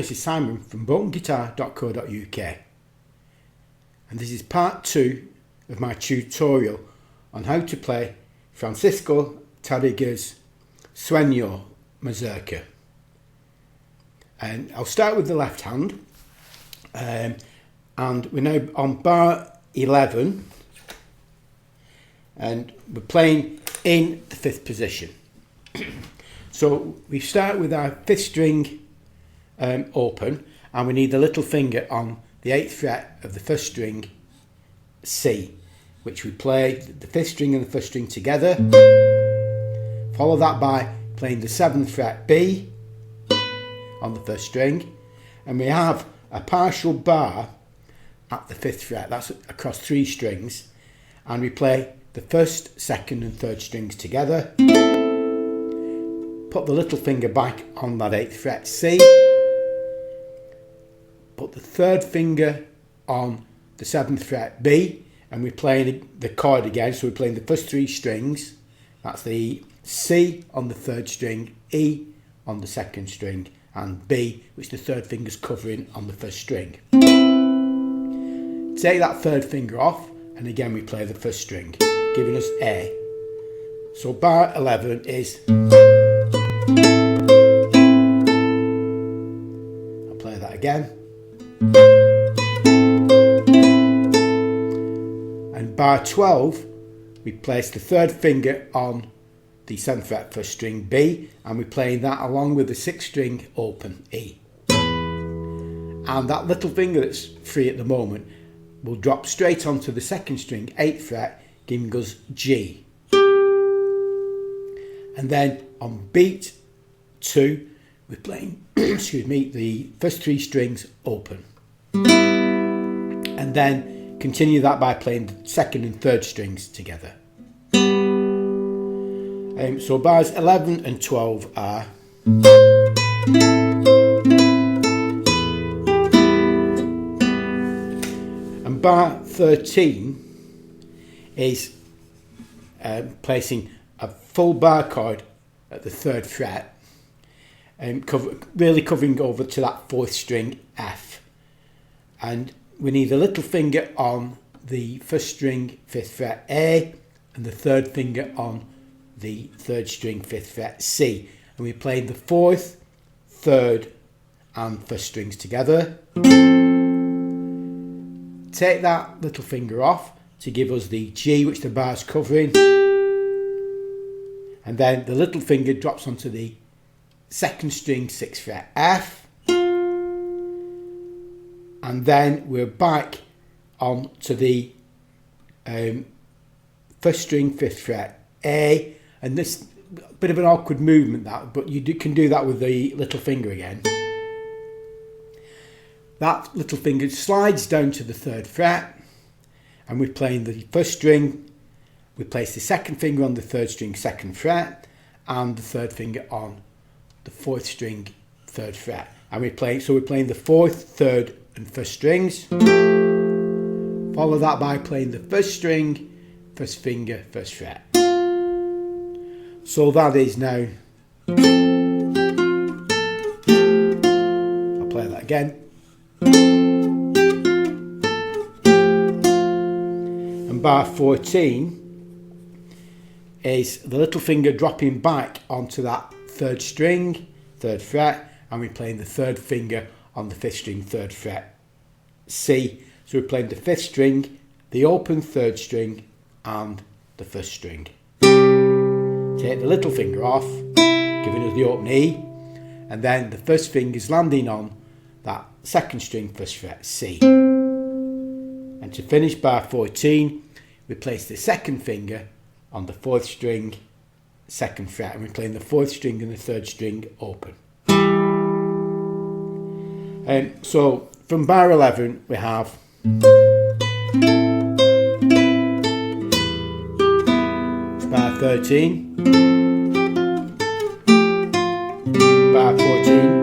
this is Simon from brokenguitar.co.uk, and this is part 2 of my tutorial on how to play Francisco Tarrega's Sueno Mazurka. And I'll start with the left hand, and we're now on bar 11, and we're playing in the 5th position. So we start with our 5th string open, and we need the little finger on the 8th fret of the 1st string C, which we play the 5th string and the 1st string together. Follow that by playing the 7th fret B on the 1st string, and we have a partial bar at the 5th fret, that's across 3 strings, and we play the 1st, 2nd and 3rd strings together. Put the little finger back on that 8th fret C, put the 3rd finger on the 7th fret B, and we're playing the chord again, so we're playing the first 3 strings, that's the C on the 3rd string, E on the 2nd string, and B, which the 3rd finger's covering on the 1st string. Take that 3rd finger off, and again we play the 1st string, giving us A. So bar 11 is, I'll play that again, and bar 12 we place the 3rd finger on the 7th fret 1st string B, and we're playing that along with the 6th string open E, and that little finger that's free at the moment will drop straight onto the 2nd string 8th fret, giving us G. And then on beat 2 we're playing excuse me, the first 3 strings open, and then continue that by playing the 2nd and 3rd strings together. So bars 11 and 12 are, and bar 13 is placing a full bar chord at the 3rd fret, and really covering over to that 4th string F, and we need a little finger on the 1st string 5th fret A, and the 3rd finger on the 3rd string 5th fret C, and we're playing the 4th, 3rd and 1st strings together. Take that little finger off to give us the G, which the bar's covering, and then the little finger drops onto the 2nd string 6th fret F, and then we're back on to the 1st string 5th fret A, and this bit of an awkward movement that, but you can do that with the little finger again. That little finger slides down to the 3rd fret, and we're playing the 1st string. We place the 2nd finger on the 3rd string 2nd fret, and the 3rd finger on the 4th string 3rd fret, and we're playing the 4th, 3rd and 1st strings. Follow that by playing the 1st string, 1st finger, 1st fret. So that is now, I'll play that again, and bar 14 is the little finger dropping back onto that 3rd string, 3rd fret, and we're playing the 3rd finger on the 5th string 3rd fret C. So we're playing the 5th string, the open 3rd string and the 1st string. Take the little finger off, giving us the open E, and then the 1st finger is landing on that 2nd string 1st fret C. And to finish bar 14 we place the 2nd finger on the 4th string 2nd fret, and we're playing the 4th string and the 3rd string open. So from bar 11 we have bar 13, bar 14.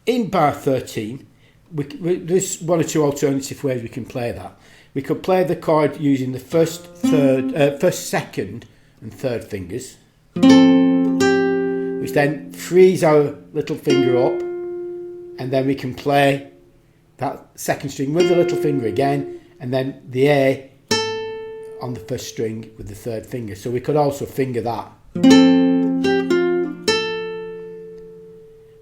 In bar 13 there's one or two alternative ways we can play that. We could play the chord using the 1st, 2nd and 3rd fingers. which then frees our little finger up, and then we can play that second string with the little finger again, and then the A on the first string with the third finger. So we could also finger that.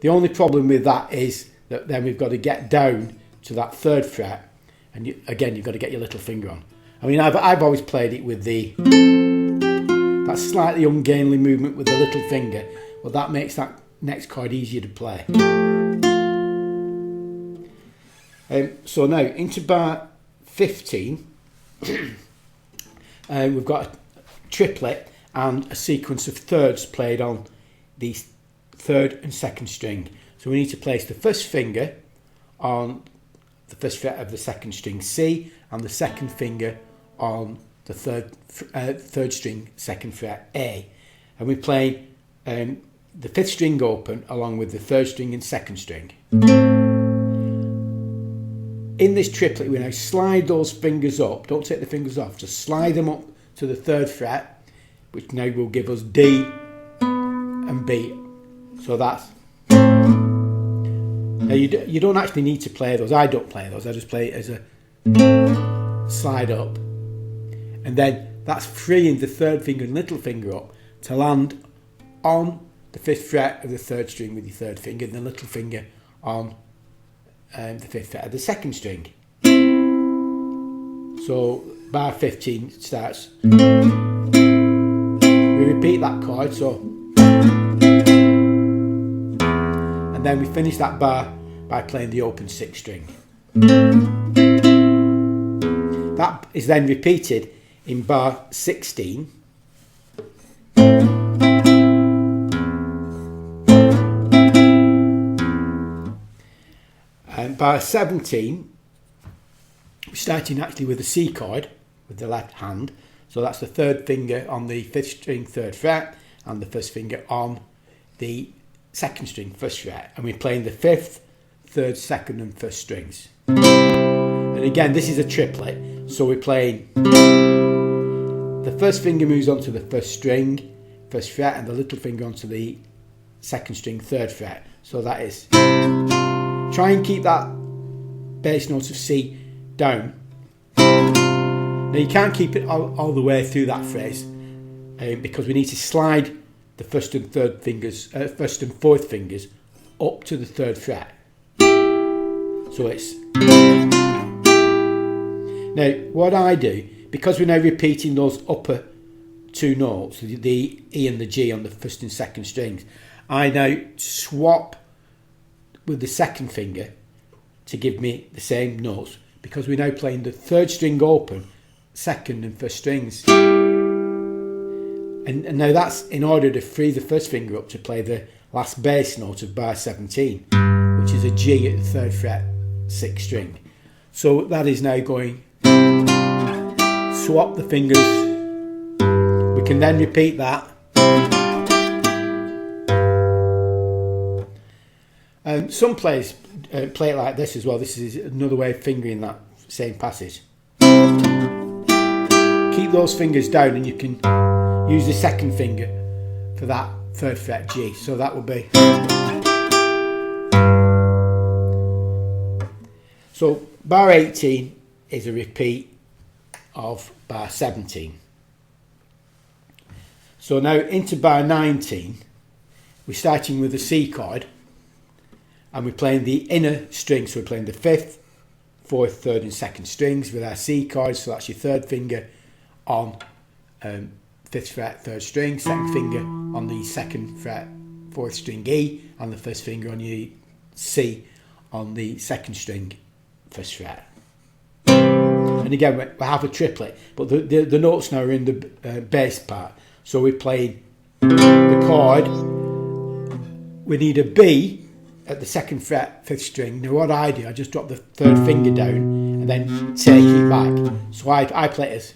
The only problem with that is that then we've got to get down to that third fret, and again you've got to get your little finger on. I mean, I've always played it with that slightly ungainly movement with the little finger, but that makes that next chord easier to play. So now into bar 15, we've got a triplet and a sequence of thirds played on the third and second string. So we need to place the first finger on the first fret of the second string C, and the second finger on the third string second fret A, and we play the fifth string open along with the third string and second string. In this triplet we now slide those fingers up, don't take the fingers off, just slide them up to the third fret, which now will give us D and B. So that's, now you don't actually need to play those, I don't play those, I just play it as a slide up, and then that's freeing the third finger and little finger up to land on the fifth fret of the third string with your third finger, and the little finger on the fifth fret of the second string. So bar 15 starts, we repeat that chord, so, and then we finish that bar by playing the open sixth string. That is then repeated in bar 16, and bar 17 we're starting actually with a C chord with the left hand, so that's the third finger on the fifth string third fret and the first finger on the second string first fret, and we're playing the fifth, third, second and first strings. And again this is a triplet, so we're playing the first finger moves onto the first string first fret, and the little finger onto the second string third fret. So that is, try and keep that bass note of C down. Now you can't keep it all the way through that phrase, because we need to slide the first and third fingers, first and fourth fingers up to the third fret. So it's, now what I do, because we're now repeating those upper two notes, the E and the G on the first and second strings, I now swap with the second finger to give me the same notes, because we're now playing the third string open, second and first strings. And now that's in order to free the first finger up to play the last bass note of bar 17, which is a G at the third fret, sixth string. So that is now going, swap the fingers, we can then repeat that. Some players play it like this as well. This is another way of fingering that same passage. Keep those fingers down and you can use the second finger for that third fret G. So that will be, so bar 18 is a repeat of bar 17. So now into bar 19, we're starting with a C chord, and we're playing the inner strings. So we're playing the fifth, fourth, third and second strings with our C chords. So that's your third finger on fifth fret, third string, second finger on the second fret, fourth string E, and the first finger on your C on the second string, first fret. And again, we have a triplet, but the notes now are in the bass part. So we're playing the chord, we need a B at the second fret, fifth string. Now what I do, I just drop the third finger down and then take it back. So I play it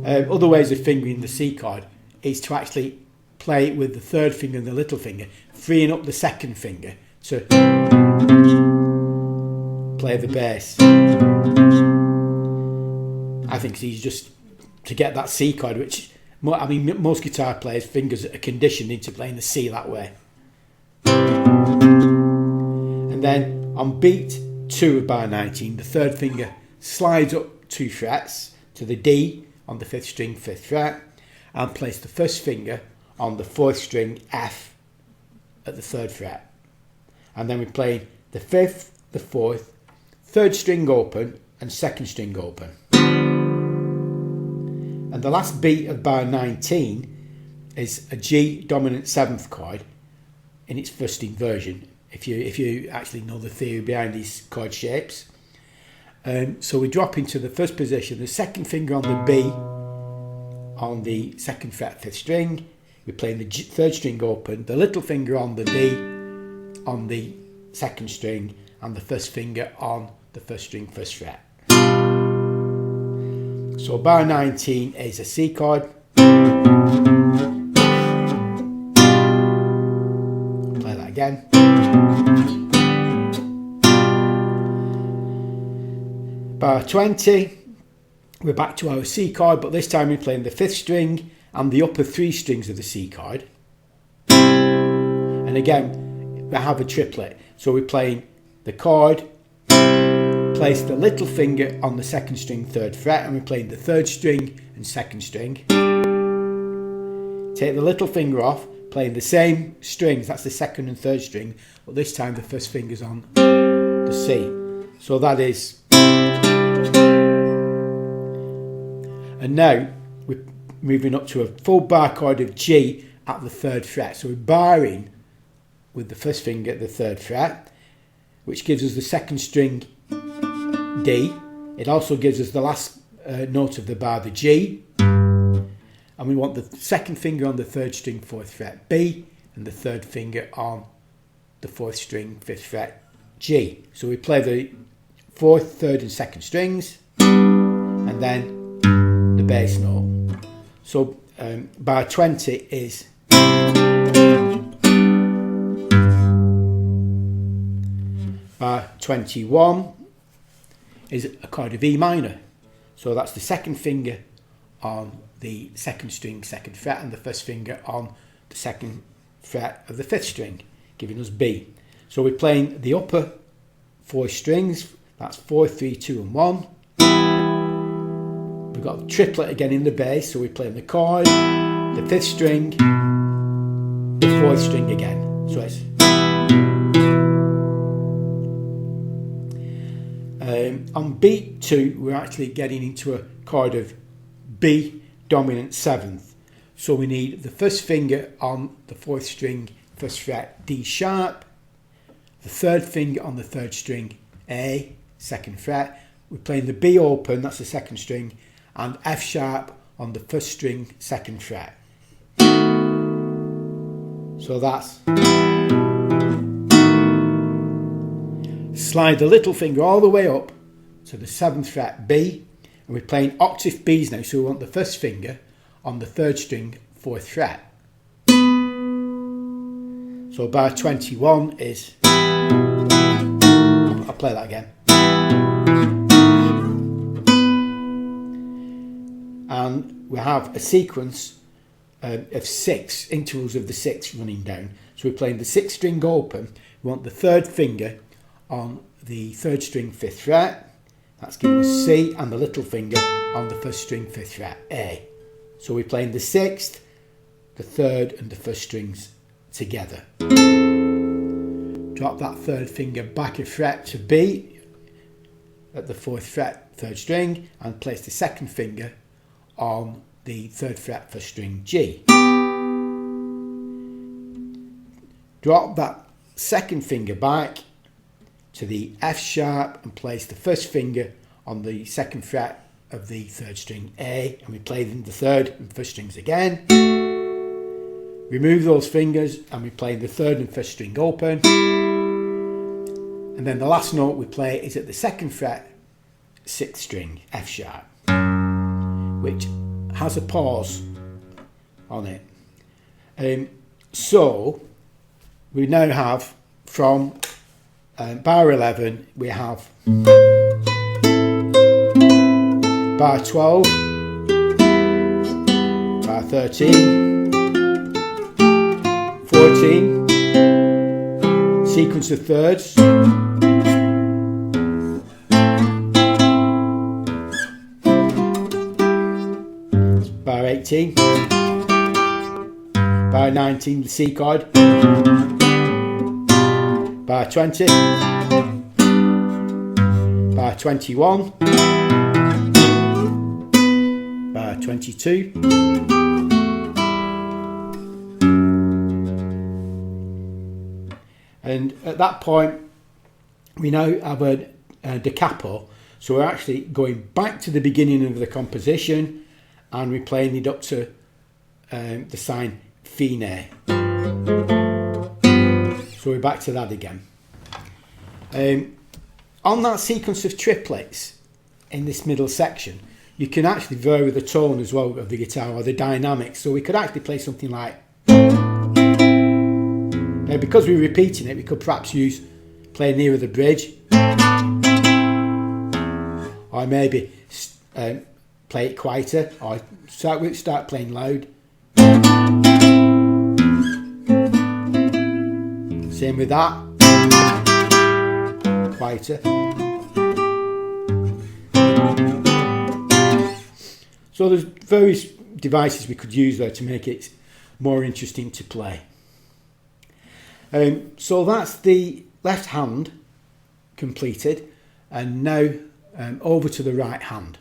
as, other ways of fingering the C chord is to actually play it with the third finger and the little finger, freeing up the second finger to play the bass. I think it's easy just to get that C chord, which I mean, most guitar players' fingers are conditioned into playing the C that way. And then on beat 2 of bar 19, the third finger slides up 2 frets to the D on the 5th string, 5th fret, and place the first finger on the 4th string F at the 3rd fret. And then we play the 5th, the 4th, 3rd string open and 2nd string open. And the last beat of bar 19 is a G dominant 7th chord in its first inversion, if you actually know the theory behind these chord shapes. So we drop into the first position, the second finger on the B on the 2nd fret 5th string. We're playing the 3rd string open, the little finger on the D on the 2nd string, and the first finger on the 1st string 1st fret. So bar 19 is a C chord. Play that again. Bar 20, we're back to our C chord, but this time we're playing the 5th string and the upper 3 strings of the C chord. And again, we have a triplet. So we're playing the chord, place the little finger on the 2nd string 3rd fret, and we're playing the 3rd string and 2nd string. Take the little finger off, playing the same strings, that's the 2nd and 3rd string, but this time the first finger's on the C. So that is. And now we're moving up to a full bar chord of G at the 3rd fret. So we're barring with the first finger at the 3rd fret, which gives us the 2nd string D. It also gives us the last note of the bar, the G. And we want the 2nd finger on the 3rd string 4th fret B, and the 3rd finger on the 4th string 5th fret G. So we play the 4th, 3rd and 2nd strings, and then the bass note. So bar 20 is bar 21 is a chord of E minor. So that's the 2nd finger on the 2nd string 2nd fret and the 1st finger on the 2nd fret of the 5th string, giving us B. So we're playing the upper 4 strings, that's 4, 3, 2 and 1. We've got the triplet again in the bass, so we're playing the chord, the 5th string, the 4th string again. So it's on beat 2, we're actually getting into a chord of B dominant 7th. So we need the first finger on the 4th string 1st fret D sharp, the 3rd finger on the 3rd string A 2nd fret. We're playing the B open, that's the 2nd string, and F sharp on the 1st string 2nd fret. So that's. Slide the little finger all the way up to the 7th fret B, and we're playing octave Bs now, so we want the first finger on the 3rd string 4th fret. So bar 21 is. I'll play that again. And we have a sequence of 6 intervals of the 6 running down. So we're playing the 6th string open. We want the 3rd finger on the 3rd string 5th fret. That's giving us C, and the little finger on the 1st string 5th fret A. So we're playing the 6th, the 3rd and the 1st strings together. Drop that 3rd finger back a fret to B at the 4th fret 3rd string, and place the 2nd finger on the 3rd fret 1st string G. Drop that 2nd finger back to the F sharp and place the 1st finger on the 2nd fret of the 3rd string A, and we play the 3rd and 1st strings again. Remove those fingers and we play the 3rd and 1st string open, and then the last note we play is at the 2nd fret 6th string F sharp, which has a pause on it. So we now have from bar 11 we have bar 12, bar bar 13, 14, sequence of thirds, bar 18, bar 19 the C chord, bar 20, bar 21, bar 22, and at that point we now have a da capo, so we're actually going back to the beginning of the composition and we're playing it up to the sign fine. So we're back to that again. On that sequence of triplets in this middle section, you can actually vary the tone as well of the guitar, or the dynamics. So we could actually play something like, now because we're repeating it, we could perhaps play nearer the bridge, or maybe play it quieter, or start playing loud. Same with that, quieter. So there's various devices we could use there to make it more interesting to play. So that's the left hand completed, and now over to the right hand.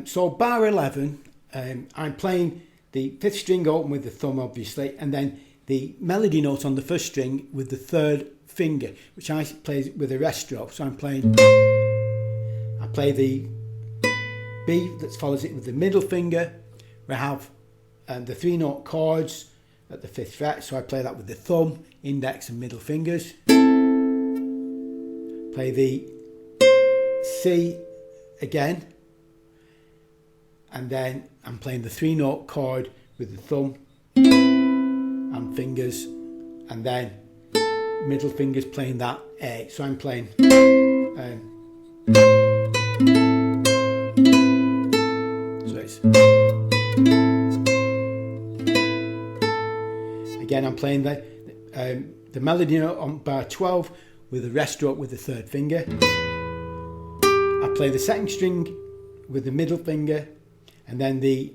So bar 11, I'm playing the fifth string open with the thumb obviously, and then the melody note on the first string with the third finger, which I play with a rest stroke. So I play the B that follows it with the middle finger. We have the 3-note chords at the 5th fret, so I play that with the thumb, index and middle fingers. Play the C again, and then I'm playing the 3-note chord with the thumb and fingers, and then middle fingers playing that A. So I'm playing so it's again I'm playing the melody note on bar 12 with a rest stroke with the third finger. I play the second string with the middle finger, and then the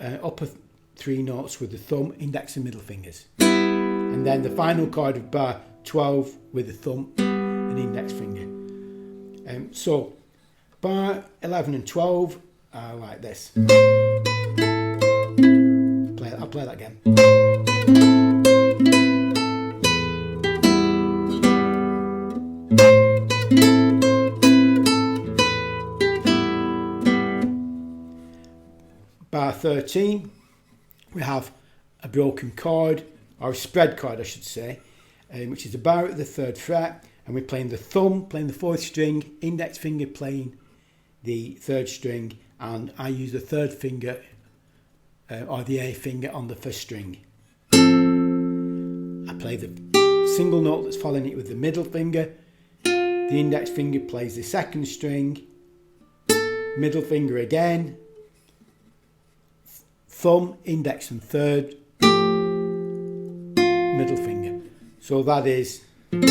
upper 3 notes with the thumb, index and middle fingers, and then the final chord of bar 12 with the thumb and index finger. So bar 11 and 12 are like this. I'll play that again. Bar 13, we have a broken chord, or a spread chord I should say, which is a bar at the 3rd fret, and we're playing the thumb, playing the 4th string, index finger playing the 3rd string, and I use the 3rd finger or the A finger on the 1st string. I play the single note that's following it with the middle finger, the index finger plays the 2nd string, middle finger again, thumb, index and 3rd, middle finger. So that is, and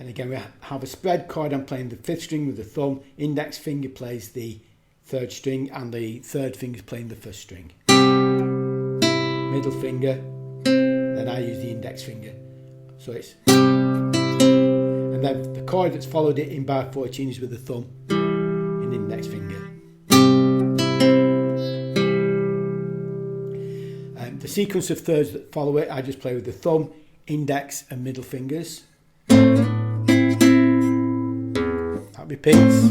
again we have a spread chord. I'm playing the 5th string with the thumb, index finger plays the 3rd string, and the 3rd finger is playing the 1st string. Middle finger, then I use the index finger. So it's, and then the chord that's followed it in bar 14 is with the thumb and index finger. The sequence of thirds that follow it, I just play with the thumb, index and middle fingers. That repeats.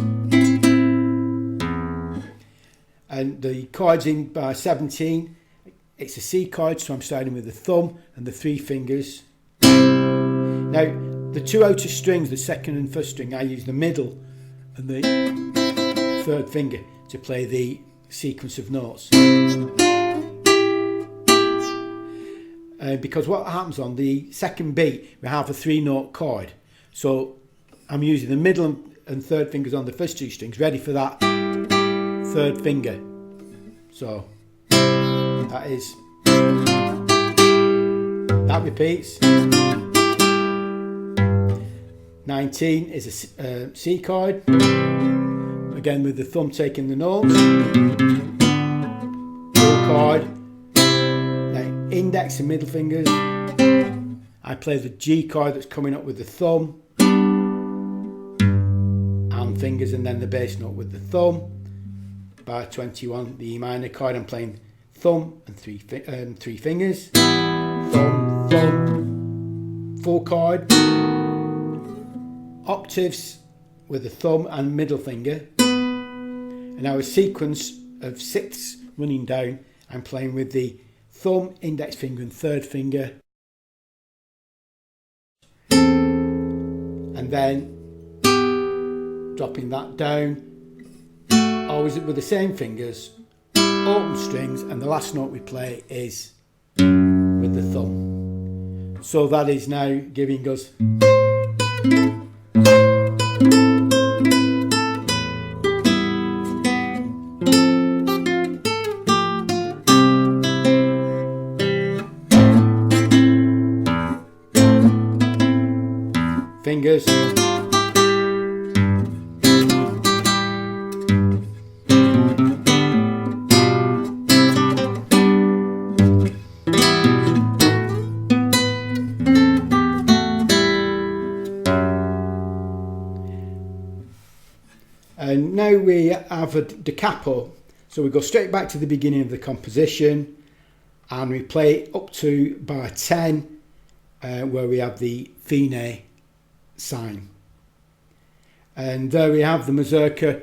And the chords in bar 17, it's a C chord, so I'm starting with the thumb and the 3 fingers. Now, the 2 outer strings, the 2nd and 1st string, I use the middle and the 3rd finger to play the sequence of notes. Because what happens on the 2nd beat, we have a 3-note chord. So I'm using the middle and third fingers on the first two strings, ready for that third finger. So that is, that repeats. 19 is a C chord, again with the thumb taking the notes. 4 chord, then index and middle fingers. I play the G chord that's coming up with the thumb and fingers, and then the bass note with the thumb. Bar 21, the E minor chord, I'm playing thumb and three fingers. Thumb, thumb, 4 chord. Octaves with the thumb and middle finger. And now a sequence of 6 running down, I'm playing with the thumb, index finger and third finger. And then dropping that down, always with the same fingers, open strings, and the last note we play is with the thumb. So that is now giving us fingers, and now we have a da capo, so we go straight back to the beginning of the composition and we play up to bar 10 where we have the fine sign, and there we have the Mazurka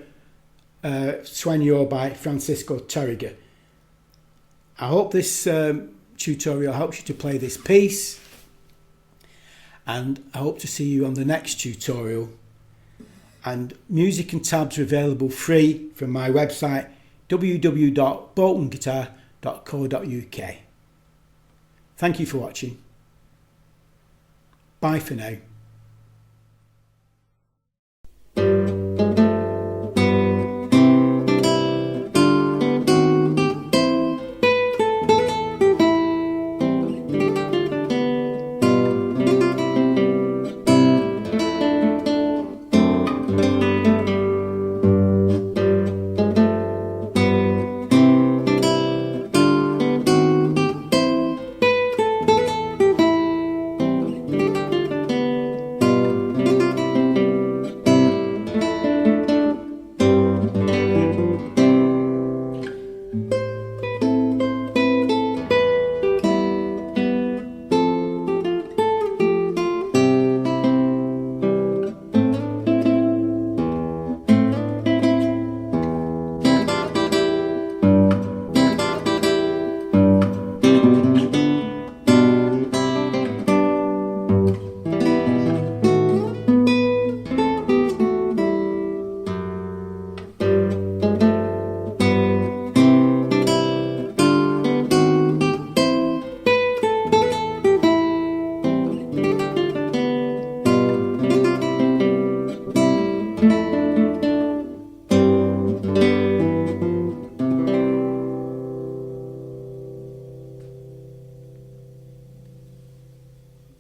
Sueno by Francisco Tarrega. I hope this tutorial helps you to play this piece, and I hope to see you on the next tutorial. And music and tabs are available free from my website www.boltonguitar.co.uk. Thank you for watching. Bye for now.